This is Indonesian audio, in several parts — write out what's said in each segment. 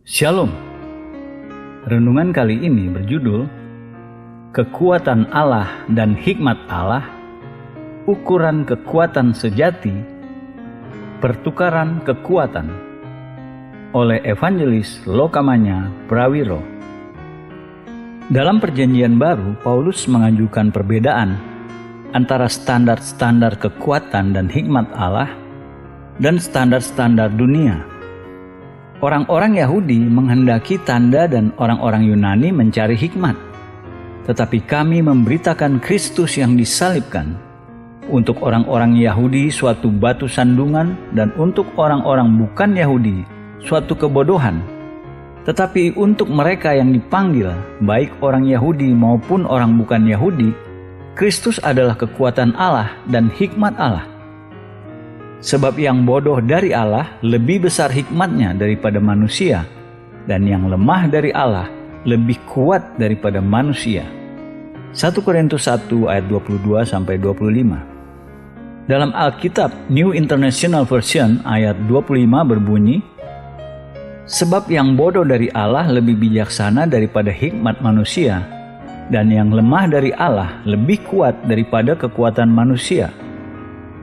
Shalom. Renungan kali ini berjudul Kekuatan Allah dan Hikmat Allah, Ukuran Kekuatan Sejati, Pertukaran Kekuatan, oleh Evangelis Lokamanya Prawiro. Dalam Perjanjian Baru, Paulus mengajukan perbedaan antara standar-standar kekuatan dan hikmat Allah dan standar-standar dunia. Orang-orang Yahudi menghendaki tanda dan orang-orang Yunani mencari hikmat. Tetapi kami memberitakan Kristus yang disalibkan. Untuk orang-orang Yahudi suatu batu sandungan, dan untuk orang-orang bukan Yahudi suatu kebodohan. Tetapi untuk mereka yang dipanggil, baik orang Yahudi maupun orang bukan Yahudi, Kristus adalah kekuatan Allah dan hikmat Allah. Sebab yang bodoh dari Allah lebih besar hikmatnya daripada manusia, dan yang lemah dari Allah lebih kuat daripada manusia. 1 Korintus 1 ayat 22-25. Dalam Alkitab New International Version ayat 25 berbunyi, sebab yang bodoh dari Allah lebih bijaksana daripada hikmat manusia, dan yang lemah dari Allah lebih kuat daripada kekuatan manusia.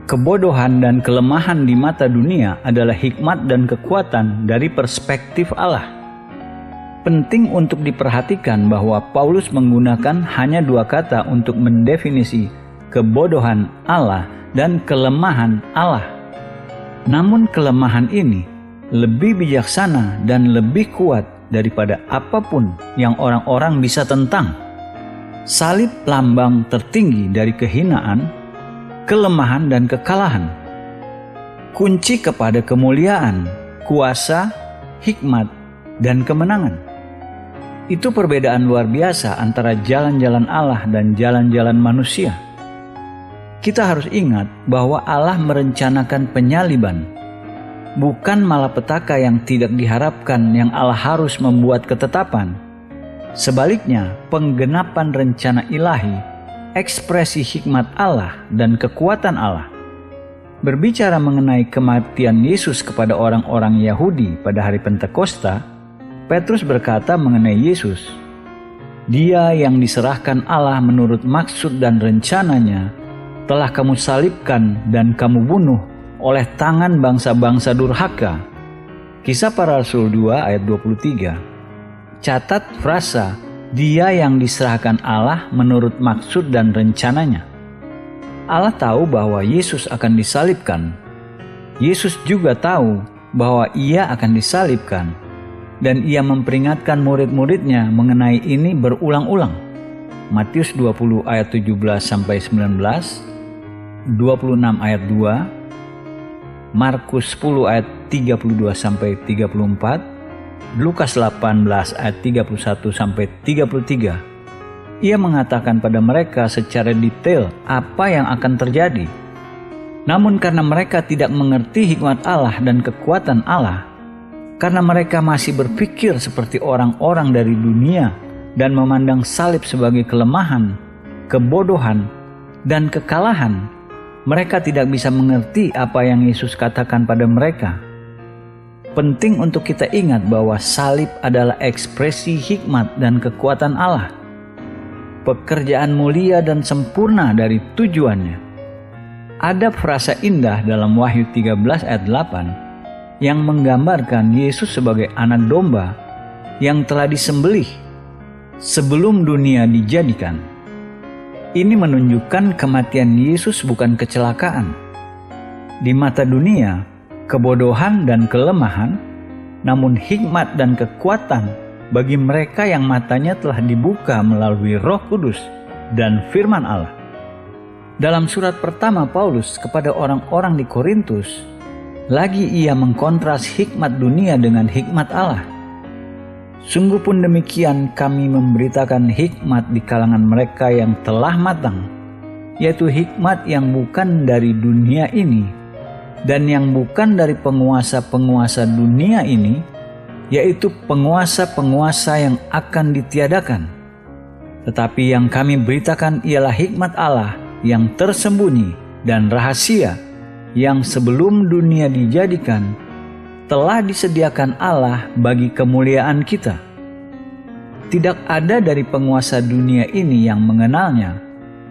Kebodohan dan kelemahan di mata dunia adalah hikmat dan kekuatan dari perspektif Allah. Penting untuk diperhatikan bahwa Paulus menggunakan hanya dua kata untuk mendefinisi kebodohan Allah dan kelemahan Allah. Namun kelemahan ini lebih bijaksana dan lebih kuat daripada apapun yang orang-orang bisa tentang. Salib lambang tertinggi dari kehinaan, kelemahan dan kekalahan. Kunci kepada kemuliaan, kuasa, hikmat, dan kemenangan. Itu perbedaan luar biasa antara jalan-jalan Allah dan jalan-jalan manusia. Kita harus ingat bahwa Allah merencanakan penyaliban, bukan malapetaka yang tidak diharapkan yang Allah harus membuat ketetapan. Sebaliknya, penggenapan rencana ilahi, ekspresi hikmat Allah dan kekuatan Allah. Berbicara mengenai kematian Yesus kepada orang-orang Yahudi pada hari Pentakosta, Petrus berkata mengenai Yesus, "Dia yang diserahkan Allah menurut maksud dan rencananya, telah kamu salibkan dan kamu bunuh oleh tangan bangsa-bangsa durhaka." Kisah Para Rasul 2 ayat 23. Catat frasa Dia yang diserahkan Allah menurut maksud dan rencananya. Allah tahu bahwa Yesus akan disalibkan. Yesus juga tahu bahwa Ia akan disalibkan. Dan Ia memperingatkan murid-muridnya mengenai ini berulang-ulang. Matius 20 ayat 17-19, 26 ayat 2, Markus 10 ayat 32-34, Lukas 18 ayat 31-33. Ia mengatakan pada mereka secara detail apa yang akan terjadi. Namun karena mereka tidak mengerti hikmat Allah dan kekuatan Allah, karena mereka masih berpikir seperti orang-orang dari dunia dan memandang salib sebagai kelemahan, kebodohan, dan kekalahan, mereka tidak bisa mengerti apa yang Yesus katakan pada mereka. Penting untuk kita ingat bahwa salib adalah ekspresi hikmat dan kekuatan Allah. Pekerjaan mulia dan sempurna dari tujuannya. Ada frasa indah dalam Wahyu 13 ayat 8 yang menggambarkan Yesus sebagai anak domba yang telah disembelih sebelum dunia dijadikan. Ini menunjukkan kematian Yesus bukan kecelakaan. Di mata dunia, kebodohan dan kelemahan, namun hikmat dan kekuatan bagi mereka yang matanya telah dibuka melalui Roh Kudus dan firman Allah. Dalam surat pertama Paulus kepada orang-orang di Korintus, lagi ia mengkontras hikmat dunia dengan hikmat Allah. Sungguh pun demikian kami memberitakan hikmat di kalangan mereka yang telah matang, yaitu hikmat yang bukan dari dunia ini, dan yang bukan dari penguasa-penguasa dunia ini, yaitu penguasa-penguasa yang akan ditiadakan. Tetapi yang kami beritakan ialah hikmat Allah yang tersembunyi dan rahasia, yang sebelum dunia dijadikan telah disediakan Allah bagi kemuliaan kita. Tidak ada dari penguasa dunia ini yang mengenalnya,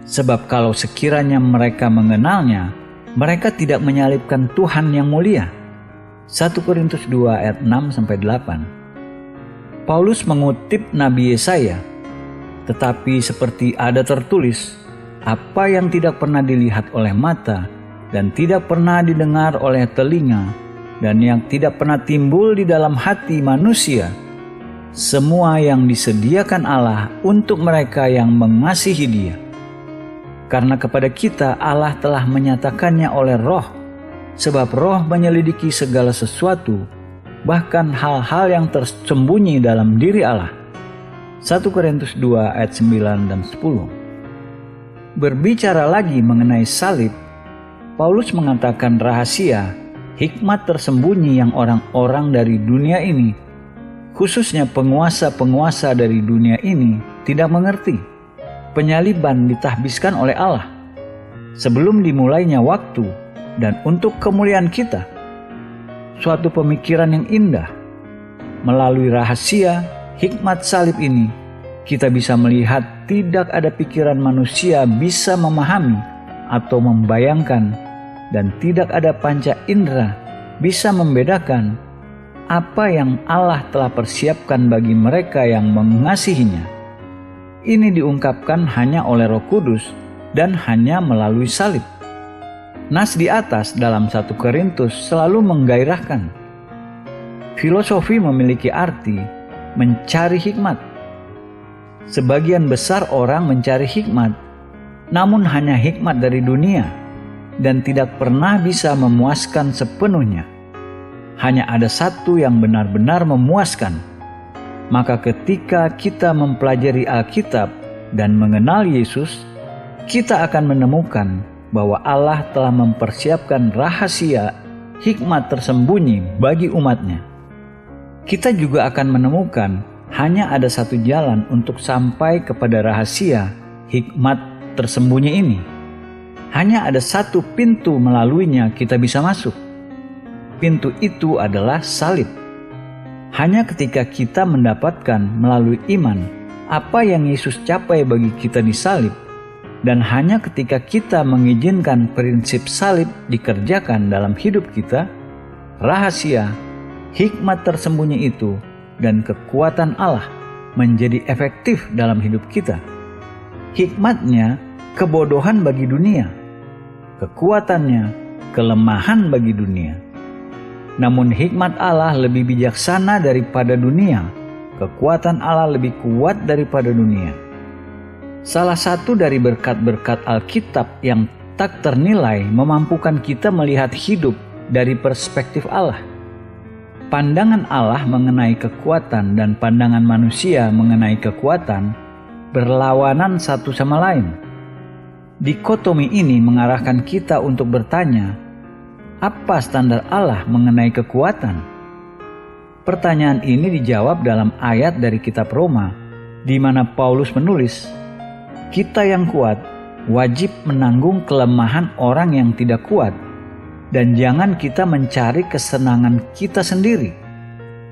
sebab kalau sekiranya mereka mengenalnya, mereka tidak menyalibkan Tuhan yang mulia. 1 Korintus 2 ayat 6-8. Paulus mengutip Nabi Yesaya, tetapi seperti ada tertulis, apa yang tidak pernah dilihat oleh mata dan tidak pernah didengar oleh telinga dan yang tidak pernah timbul di dalam hati manusia, semua yang disediakan Allah untuk mereka yang mengasihi Dia. Karena kepada kita Allah telah menyatakannya oleh Roh, sebab Roh menyelidiki segala sesuatu, bahkan hal-hal yang tersembunyi dalam diri Allah. 1 Korintus 2 ayat 9 dan 10. Berbicara lagi mengenai salib, Paulus mengatakan rahasia, hikmat tersembunyi yang orang-orang dari dunia ini, khususnya penguasa-penguasa dari dunia ini, tidak mengerti. Penyaliban ditahbiskan oleh Allah sebelum dimulainya waktu dan untuk kemuliaan kita. Suatu pemikiran yang indah. Melalui rahasia hikmat salib ini, kita bisa melihat tidak ada pikiran manusia bisa memahami atau membayangkan, dan tidak ada panca indera bisa membedakan apa yang Allah telah persiapkan bagi mereka yang mengasihinya. Ini diungkapkan hanya oleh Roh Kudus dan hanya melalui salib. Nas di atas dalam 1 Korintus selalu menggairahkan. Filosofi memiliki arti mencari hikmat. Sebagian besar orang mencari hikmat, namun hanya hikmat dari dunia, dan tidak pernah bisa memuaskan sepenuhnya. Hanya ada satu yang benar-benar memuaskan. Maka ketika kita mempelajari Alkitab dan mengenal Yesus, kita akan menemukan bahwa Allah telah mempersiapkan rahasia hikmat tersembunyi bagi umatnya. Kita juga akan menemukan hanya ada satu jalan untuk sampai kepada rahasia hikmat tersembunyi ini. Hanya ada satu pintu melaluinya kita bisa masuk. Pintu itu adalah salib. Hanya ketika kita mendapatkan melalui iman apa yang Yesus capai bagi kita di salib, dan hanya ketika kita mengizinkan prinsip salib dikerjakan dalam hidup kita, rahasia, hikmat tersembunyi itu, dan kekuatan Allah menjadi efektif dalam hidup kita. Hikmatnya, kebodohan bagi dunia. Kekuatannya, kelemahan bagi dunia. Namun hikmat Allah lebih bijaksana daripada dunia. Kekuatan Allah lebih kuat daripada dunia. Salah satu dari berkat-berkat Alkitab yang tak ternilai memampukan kita melihat hidup dari perspektif Allah. Pandangan Allah mengenai kekuatan dan pandangan manusia mengenai kekuatan berlawanan satu sama lain. Dikotomi ini mengarahkan kita untuk bertanya, apa standar Allah mengenai kekuatan? Pertanyaan ini dijawab dalam ayat dari kitab Roma, di mana Paulus menulis, kita yang kuat wajib menanggung kelemahan orang yang tidak kuat, dan jangan kita mencari kesenangan kita sendiri.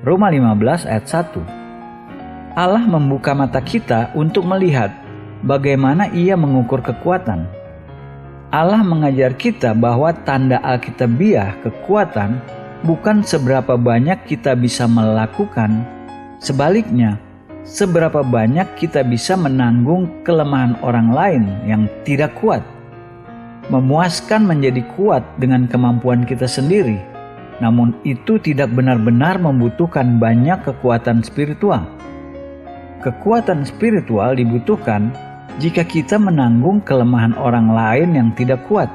Roma 15 ayat 1. Allah membuka mata kita untuk melihat bagaimana Ia mengukur kekuatan. Allah mengajar kita bahwa tanda Alkitabiah kekuatan bukan seberapa banyak kita bisa melakukan, sebaliknya seberapa banyak kita bisa menanggung kelemahan orang lain yang tidak kuat. Memuaskan menjadi kuat dengan kemampuan kita sendiri, namun itu tidak benar-benar membutuhkan banyak kekuatan spiritual. Kekuatan spiritual dibutuhkan jika kita menanggung kelemahan orang lain yang tidak kuat.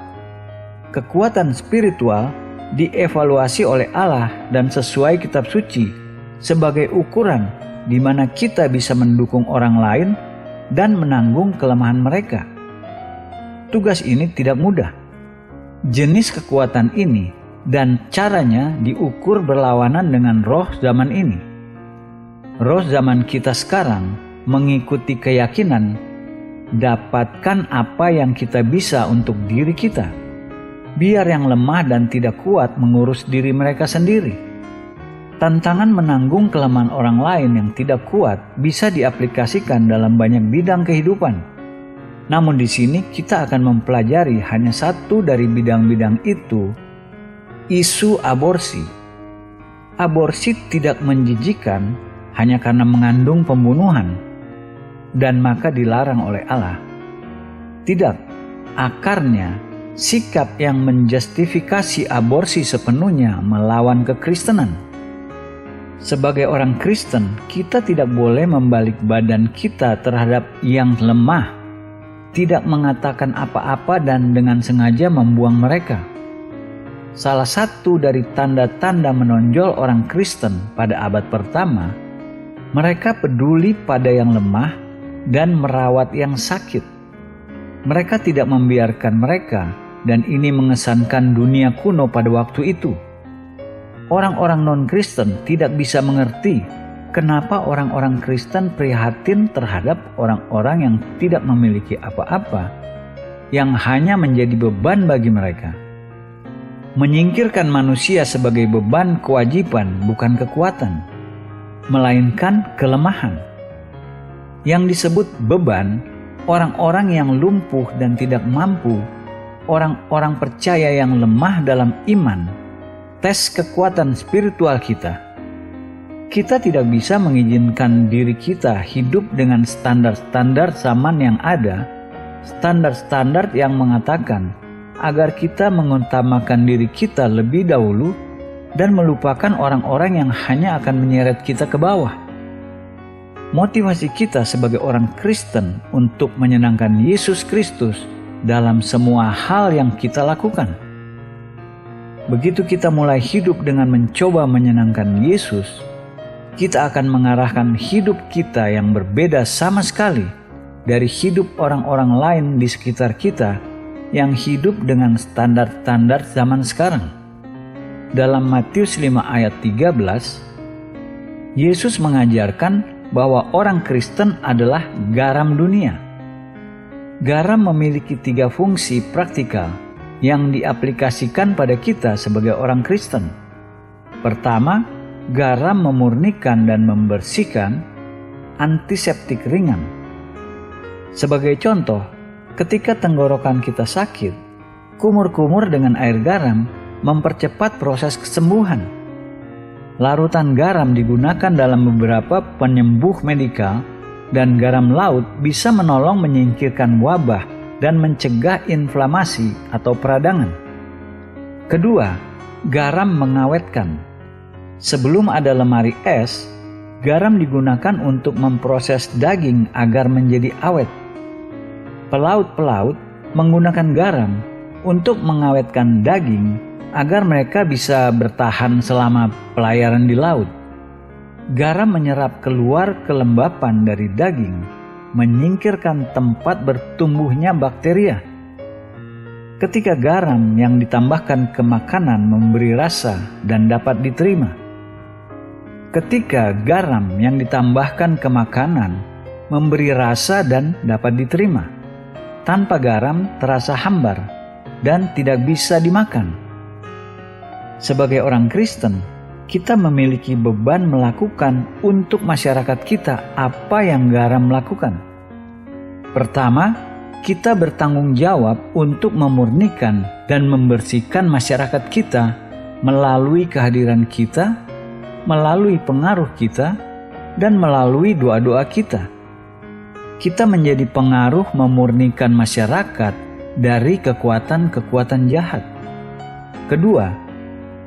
Kekuatan spiritual dievaluasi oleh Allah dan sesuai kitab suci sebagai ukuran di mana kita bisa mendukung orang lain dan menanggung kelemahan mereka. Tugas ini tidak mudah. Jenis kekuatan ini dan caranya diukur berlawanan dengan roh zaman ini. Roh zaman kita sekarang mengikuti keyakinan dapatkan apa yang kita bisa untuk diri kita. Biar yang lemah dan tidak kuat mengurus diri mereka sendiri. Tantangan menanggung kelemahan orang lain yang tidak kuat bisa diaplikasikan dalam banyak bidang kehidupan. Namun di sini kita akan mempelajari hanya satu dari bidang-bidang itu, isu aborsi. Aborsi tidak menjijikan hanya karena mengandung pembunuhan dan maka dilarang oleh Allah. Tidak, akarnya sikap yang menjustifikasi aborsi sepenuhnya melawan kekristenan. Sebagai orang Kristen, kita tidak boleh membalik badan kita terhadap yang lemah, tidak mengatakan apa-apa dan dengan sengaja membuang mereka. Salah satu dari tanda-tanda menonjol orang Kristen pada abad pertama, mereka peduli pada yang lemah dan merawat yang sakit. Mereka tidak membiarkan mereka, dan ini mengesankan dunia kuno pada waktu itu. Orang-orang non-Kristen tidak bisa mengerti kenapa orang-orang Kristen prihatin terhadap orang-orang yang tidak memiliki apa-apa, yang hanya menjadi beban bagi mereka. Menyingkirkan manusia sebagai beban kewajiban bukan kekuatan, melainkan kelemahan. Yang disebut beban, orang-orang yang lumpuh dan tidak mampu, orang-orang percaya yang lemah dalam iman, tes kekuatan spiritual kita. Kita tidak bisa mengizinkan diri kita hidup dengan standar-standar zaman yang ada, standar-standar yang mengatakan agar kita mengutamakan diri kita lebih dahulu dan melupakan orang-orang yang hanya akan menyeret kita ke bawah. Motivasi kita sebagai orang Kristen untuk menyenangkan Yesus Kristus dalam semua hal yang kita lakukan. Begitu kita mulai hidup dengan mencoba menyenangkan Yesus, kita akan mengarahkan hidup kita yang berbeda sama sekali dari hidup orang-orang lain di sekitar kita yang hidup dengan standar-standar zaman sekarang. Dalam Matius 5 ayat 13, Yesus mengajarkan bahwa orang Kristen adalah garam dunia. Garam memiliki 3 fungsi praktikal yang diaplikasikan pada kita sebagai orang Kristen. Pertama, garam memurnikan dan membersihkan, antiseptik ringan. Sebagai contoh, ketika tenggorokan kita sakit, kumur-kumur dengan air garam mempercepat proses kesembuhan. Larutan garam digunakan dalam beberapa penyembuh medikal, dan garam laut bisa menolong menyingkirkan wabah dan mencegah inflamasi atau peradangan. Kedua, garam mengawetkan. Sebelum ada lemari es, garam digunakan untuk memproses daging agar menjadi awet. Pelaut-pelaut menggunakan garam untuk mengawetkan daging agar mereka bisa bertahan selama pelayaran di laut. Garam menyerap keluar kelembapan dari daging, menyingkirkan tempat bertumbuhnya bakteria. Ketika garam yang ditambahkan ke makanan memberi rasa dan dapat diterima. Ketika garam yang ditambahkan ke makanan memberi rasa dan dapat diterima. Tanpa garam terasa hambar dan tidak bisa dimakan. Sebagai orang Kristen, kita memiliki beban melakukan untuk masyarakat kita apa yang garam lakukan. Pertama, kita bertanggung jawab untuk memurnikan dan membersihkan masyarakat kita melalui kehadiran kita, melalui pengaruh kita, dan melalui doa-doa kita. Kita menjadi pengaruh memurnikan masyarakat dari kekuatan-kekuatan jahat. Kedua,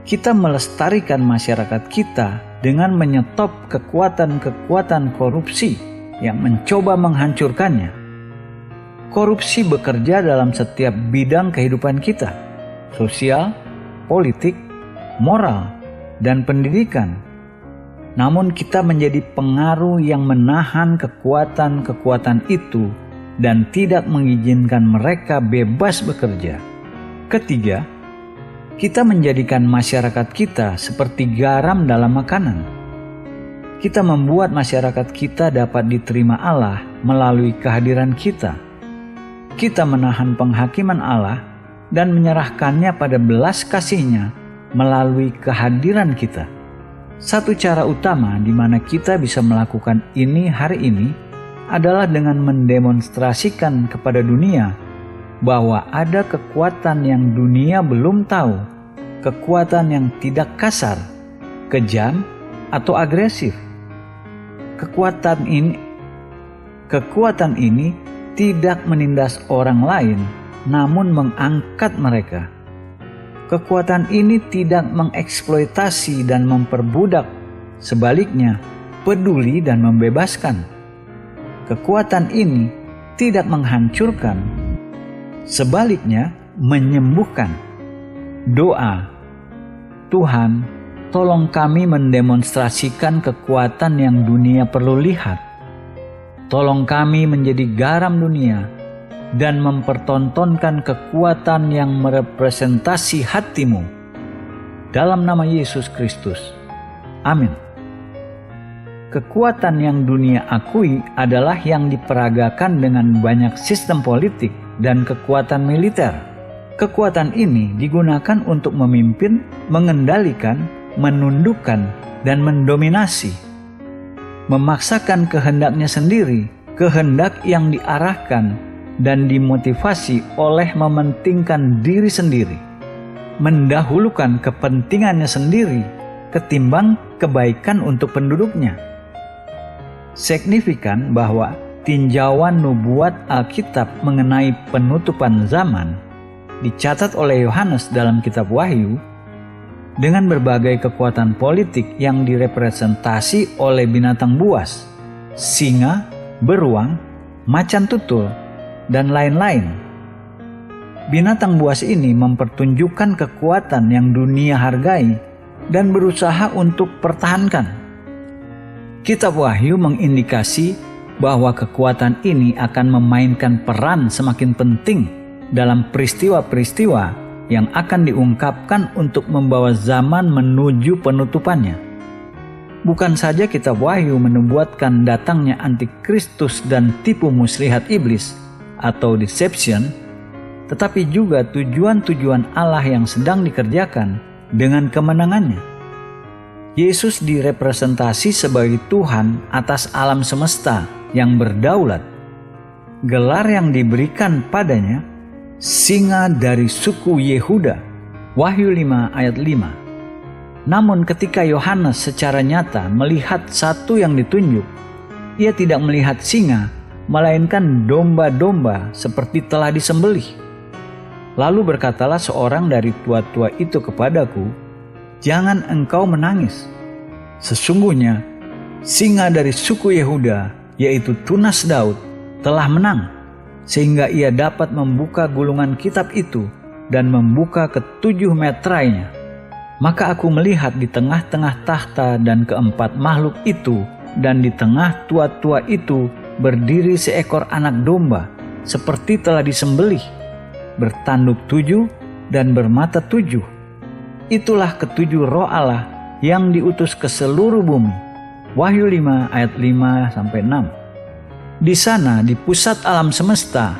kita melestarikan masyarakat kita dengan menyetop kekuatan-kekuatan korupsi yang mencoba menghancurkannya. Korupsi bekerja dalam setiap bidang kehidupan kita, sosial, politik, moral, dan pendidikan. Namun kita menjadi pengaruh yang menahan kekuatan-kekuatan itu dan tidak mengizinkan mereka bebas bekerja. Ketiga, kita menjadikan masyarakat kita seperti garam dalam makanan. Kita membuat masyarakat kita dapat diterima Allah melalui kehadiran kita. Kita menahan penghakiman Allah dan menyerahkannya pada belas kasih-Nya melalui kehadiran kita. Satu cara utama di mana kita bisa melakukan ini hari ini adalah dengan mendemonstrasikan kepada dunia bahwa ada kekuatan yang dunia belum tahu, kekuatan yang tidak kasar, kejam, atau agresif. Kekuatan ini tidak menindas orang lain, namun mengangkat mereka. Kekuatan ini tidak mengeksploitasi dan memperbudak, sebaliknya peduli dan membebaskan. Kekuatan ini tidak menghancurkan, sebaliknya menyembuhkan. Doa, Tuhan, tolong kami mendemonstrasikan kekuatan yang dunia perlu lihat. Tolong kami menjadi garam dunia dan mempertontonkan kekuatan yang merepresentasi hati-Mu. Dalam nama Yesus Kristus. Amin. Kekuatan yang dunia akui adalah yang diperagakan dengan banyak sistem politik dan kekuatan militer. Kekuatan ini digunakan untuk memimpin, mengendalikan, menundukkan, dan mendominasi. Memaksakan kehendaknya sendiri, kehendak yang diarahkan dan dimotivasi oleh mementingkan diri sendiri, mendahulukan kepentingannya sendiri ketimbang kebaikan untuk penduduknya. Signifikan bahwa tinjauan nubuat Alkitab mengenai penutupan zaman dicatat oleh Yohanes dalam kitab Wahyu dengan berbagai kekuatan politik yang direpresentasi oleh binatang buas, singa, beruang, macan tutul, dan lain-lain. Binatang buas ini mempertunjukkan kekuatan yang dunia hargai dan berusaha untuk pertahankan. Kitab Wahyu mengindikasi bahwa kekuatan ini akan memainkan peran semakin penting dalam peristiwa-peristiwa yang akan diungkapkan untuk membawa zaman menuju penutupannya. Bukan saja kitab Wahyu menubuatkan datangnya antikristus dan tipu muslihat iblis atau deception, tetapi juga tujuan-tujuan Allah yang sedang dikerjakan dengan kemenangannya. Yesus direpresentasi sebagai Tuhan atas alam semesta yang berdaulat. Gelar yang diberikan padanya, singa dari suku Yehuda, Wahyu 5 ayat 5. Namun ketika Yohanes secara nyata melihat satu yang ditunjuk, ia tidak melihat singa, melainkan domba-domba seperti telah disembelih. Lalu berkatalah seorang dari tua-tua itu kepadaku, "Jangan engkau menangis. Sesungguhnya singa dari suku Yehuda, yaitu tunas Daud, telah menang, sehingga ia dapat membuka gulungan kitab itu dan membuka ketujuh meterainya." Maka aku melihat di tengah-tengah tahta dan keempat makhluk itu, dan di tengah tua-tua itu berdiri seekor anak domba, seperti telah disembelih, bertanduk 7 dan bermata 7. Itulah ketujuh roh Allah yang diutus ke seluruh bumi. Wahyu 5 ayat 5-6. Di sana di pusat alam semesta,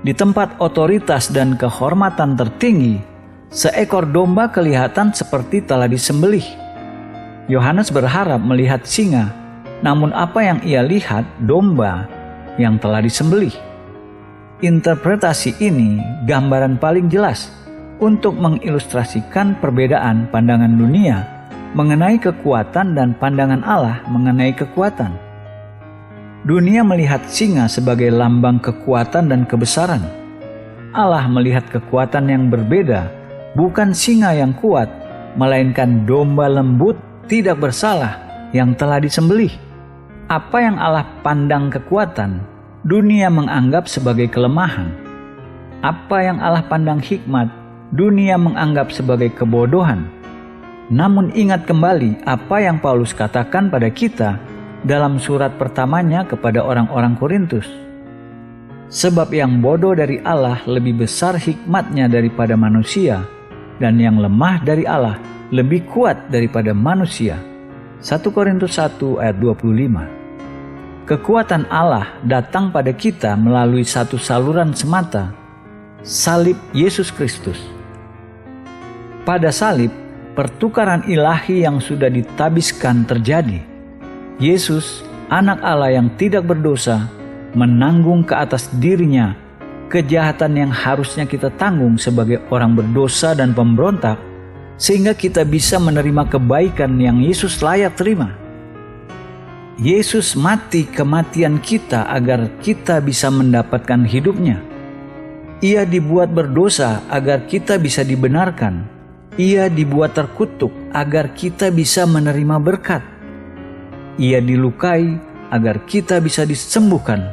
di tempat otoritas dan kehormatan tertinggi, seekor domba kelihatan seperti telah disembelih. Yohanes berharap melihat singa, namun apa yang ia lihat domba yang telah disembelih. Interpretasi ini gambaran paling jelas untuk mengilustrasikan perbedaan pandangan dunia mengenai kekuatan dan pandangan Allah mengenai kekuatan. Dunia melihat singa sebagai lambang kekuatan dan kebesaran. Allah melihat kekuatan yang berbeda, bukan singa yang kuat, melainkan domba lembut tidak bersalah yang telah disembelih. Apa yang Allah pandang kekuatan, dunia menganggap sebagai kelemahan. Apa yang Allah pandang hikmat, dunia menganggap sebagai kebodohan. Namun ingat kembali apa yang Paulus katakan pada kita dalam surat pertamanya kepada orang-orang Korintus. Sebab yang bodoh dari Allah lebih besar hikmatnya daripada manusia, dan yang lemah dari Allah lebih kuat daripada manusia. 1 Korintus 1 ayat 25. Kekuatan Allah datang pada kita melalui satu saluran semata, salib Yesus Kristus. pada salib, pertukaran ilahi yang sudah ditabiskan terjadi. Yesus, Anak Allah yang tidak berdosa, menanggung ke atas dirinya kejahatan yang harusnya kita tanggung sebagai orang berdosa dan pemberontak, sehingga kita bisa menerima kebaikan yang Yesus layak terima. Yesus mati kematian kita agar kita bisa mendapatkan hidupnya. Ia dibuat berdosa agar kita bisa dibenarkan. Ia dibuat terkutuk agar kita bisa menerima berkat. Ia dilukai agar kita bisa disembuhkan.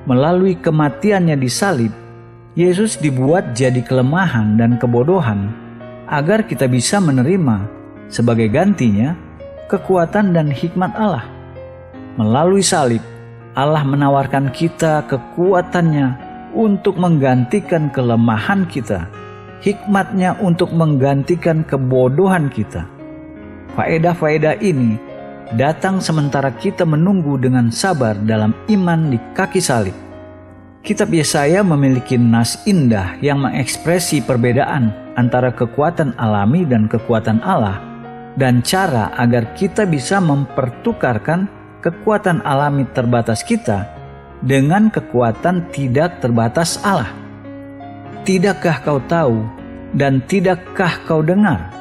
Melalui kematiannya di salib, Yesus dibuat jadi kelemahan dan kebodohan agar kita bisa menerima sebagai gantinya kekuatan dan hikmat Allah. Melalui salib, Allah menawarkan kita kekuatannya untuk menggantikan kelemahan kita, hikmatnya untuk menggantikan kebodohan kita. Faedah-faedah ini datang sementara kita menunggu dengan sabar dalam iman di kaki salib. Kitab Yesaya memiliki nas indah yang mengekspresi perbedaan antara kekuatan alami dan kekuatan Allah, dan cara agar kita bisa mempertukarkan kekuatan alami terbatas kita dengan kekuatan tidak terbatas Allah. Tidakkah kau tahu dan tidakkah kau dengar?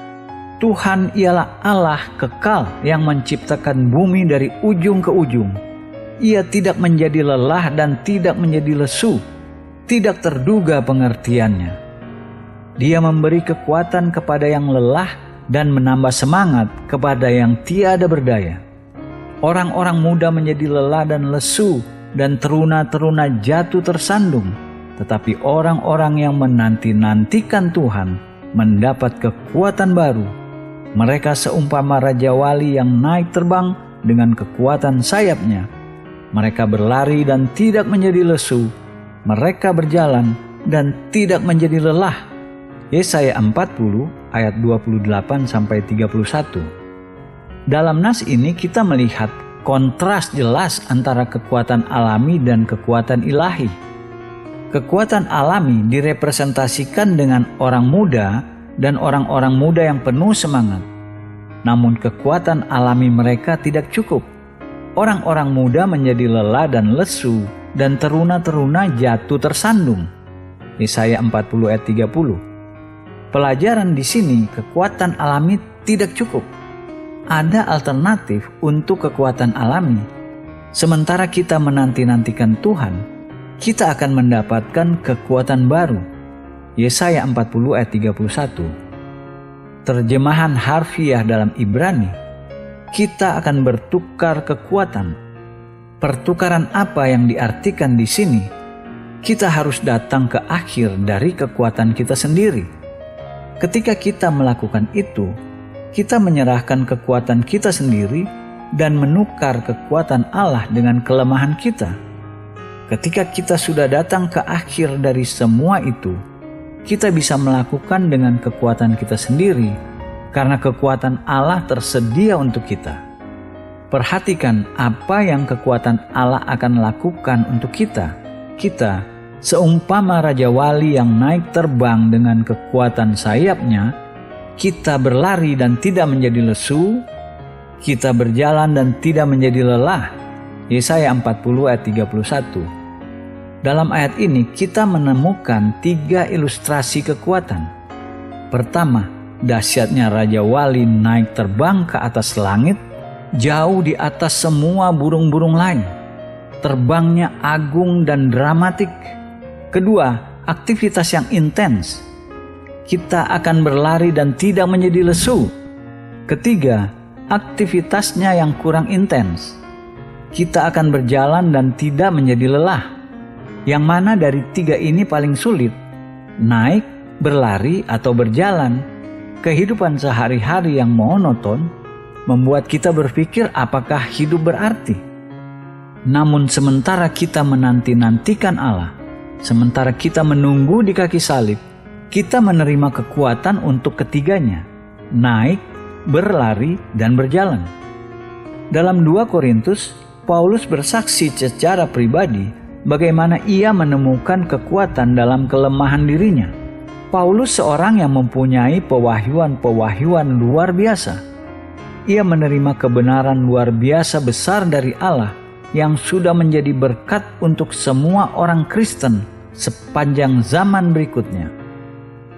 Tuhan ialah Allah kekal yang menciptakan bumi dari ujung ke ujung. Ia tidak menjadi lelah dan tidak menjadi lesu, tidak terduga pengertiannya. Dia memberi kekuatan kepada yang lelah dan menambah semangat kepada yang tiada berdaya. Orang-orang muda menjadi lelah dan lesu, dan teruna-teruna jatuh tersandung. Tetapi orang-orang yang menanti-nantikan Tuhan mendapat kekuatan baru. Mereka seumpama Raja Wali yang naik terbang dengan kekuatan sayapnya. Mereka berlari dan tidak menjadi lesu. Mereka berjalan dan tidak menjadi lelah. Yesaya 40 ayat 28-31. Dalam nas ini kita melihat kontras jelas antara kekuatan alami dan kekuatan ilahi. Kekuatan alami direpresentasikan dengan orang muda dan orang-orang muda yang penuh semangat. Namun kekuatan alami mereka tidak cukup. Orang-orang muda menjadi lelah dan lesu, dan teruna-teruna jatuh tersandung. Yesaya 40 ayat 30. Pelajaran di sini, kekuatan alami tidak cukup. Ada alternatif untuk kekuatan alami. Sementara kita menanti-nantikan Tuhan, kita akan mendapatkan kekuatan baru. Yesaya 40 ayat 31. Terjemahan harfiah dalam Ibrani, kita akan bertukar kekuatan. Pertukaran apa yang diartikan di sini? Kita harus datang ke akhir dari kekuatan kita sendiri. Ketika kita melakukan itu, kita menyerahkan kekuatan kita sendiri dan menukar kekuatan Allah dengan kelemahan kita. Ketika kita sudah datang ke akhir dari semua itu, kita bisa melakukan dengan kekuatan kita sendiri karena kekuatan Allah tersedia untuk kita. Perhatikan apa yang kekuatan Allah akan lakukan untuk kita. Kita seumpama Raja Wali yang naik terbang dengan kekuatan sayapnya. Kita berlari dan tidak menjadi lesu. Kita berjalan dan tidak menjadi lelah. Yesaya 40 ayat 31. Dalam ayat ini kita menemukan 3 ilustrasi kekuatan. Pertama, dahsyatnya Raja Wali naik terbang ke atas langit, jauh di atas semua burung-burung lain. Terbangnya agung dan dramatik. Kedua, aktivitas yang intens. Kita akan berlari dan tidak menjadi lesu. Ketiga, aktivitasnya yang kurang intens. Kita akan berjalan dan tidak menjadi lelah. Yang mana dari 3 ini paling sulit? Naik, berlari, atau berjalan? Kehidupan sehari-hari yang monoton membuat kita berpikir apakah hidup berarti. Namun sementara kita menanti-nantikan Allah, sementara kita menunggu di kaki salib, kita menerima kekuatan untuk ketiganya, naik, berlari, dan berjalan. Dalam 2 Korintus, Paulus bersaksi secara pribadi bagaimana ia menemukan kekuatan dalam kelemahan dirinya. Paulus seorang yang mempunyai pewahyuan luar biasa. Ia menerima kebenaran luar biasa besar dari Allah yang sudah menjadi berkat untuk semua orang Kristen sepanjang zaman berikutnya.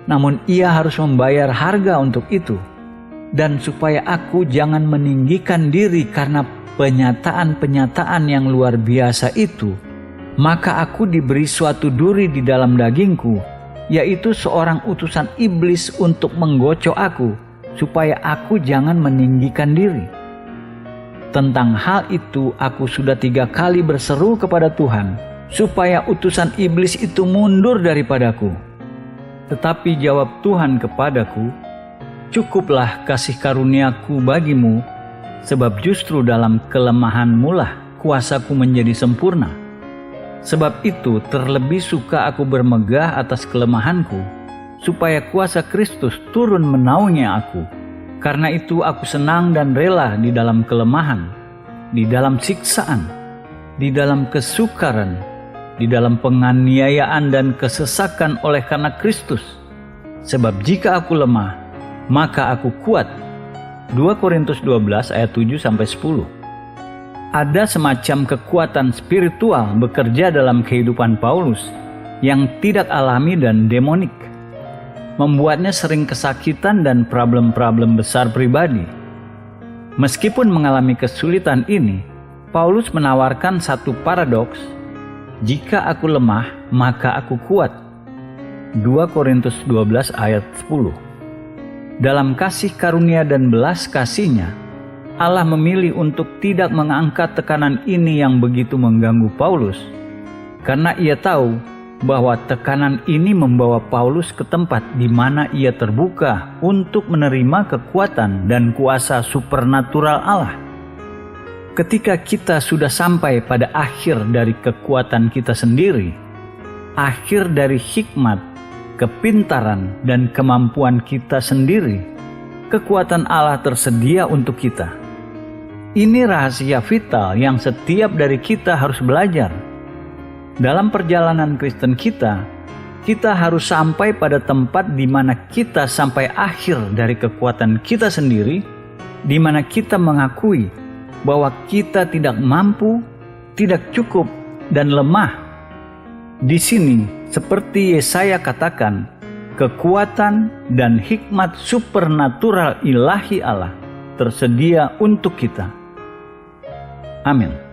Namun ia harus membayar harga untuk itu. Dan supaya aku jangan meninggikan diri karena penyataan-penyataan yang luar biasa itu, maka aku diberi suatu duri di dalam dagingku, yaitu seorang utusan iblis untuk menggocok aku, supaya aku jangan meninggikan diri. Tentang hal itu aku sudah 3 kali berseru kepada Tuhan, supaya utusan iblis itu mundur daripadaku. Tetapi jawab Tuhan kepadaku, "Cukuplah kasih karuniaku bagimu, sebab justru dalam kelemahanmulah kuasaku menjadi sempurna. Sebab itu terlebih suka aku bermegah atas kelemahanku, supaya kuasa Kristus turun menaungi aku. Karena itu aku senang dan rela di dalam kelemahan, di dalam siksaan, di dalam kesukaran, di dalam penganiayaan dan kesesakan oleh karena Kristus. Sebab jika aku lemah, maka aku kuat." 2 Korintus 12 ayat 7-10. Ada semacam kekuatan spiritual bekerja dalam kehidupan Paulus yang tidak alami dan demonik, membuatnya sering kesakitan dan problem-problem besar pribadi. Meskipun mengalami kesulitan ini, Paulus menawarkan satu paradoks, "Jika aku lemah, maka aku kuat." 2 Korintus 12 ayat 10. Dalam kasih karunia dan belas kasih-Nya, Allah memilih untuk tidak mengangkat tekanan ini yang begitu mengganggu Paulus, karena Ia tahu bahwa tekanan ini membawa Paulus ke tempat di mana ia terbuka untuk menerima kekuatan dan kuasa supernatural Allah. Ketika kita sudah sampai pada akhir dari kekuatan kita sendiri, akhir dari hikmat, kepintaran, dan kemampuan kita sendiri, kekuatan Allah tersedia untuk kita. Ini rahasia vital yang setiap dari kita harus belajar. Dalam perjalanan Kristen kita harus sampai pada tempat di mana kita sampai akhir dari kekuatan kita sendiri, di mana kita mengakui bahwa kita tidak mampu, tidak cukup, dan lemah. Di sini, seperti Yesaya katakan, kekuatan dan hikmat supernatural ilahi Allah tersedia untuk kita. Amin.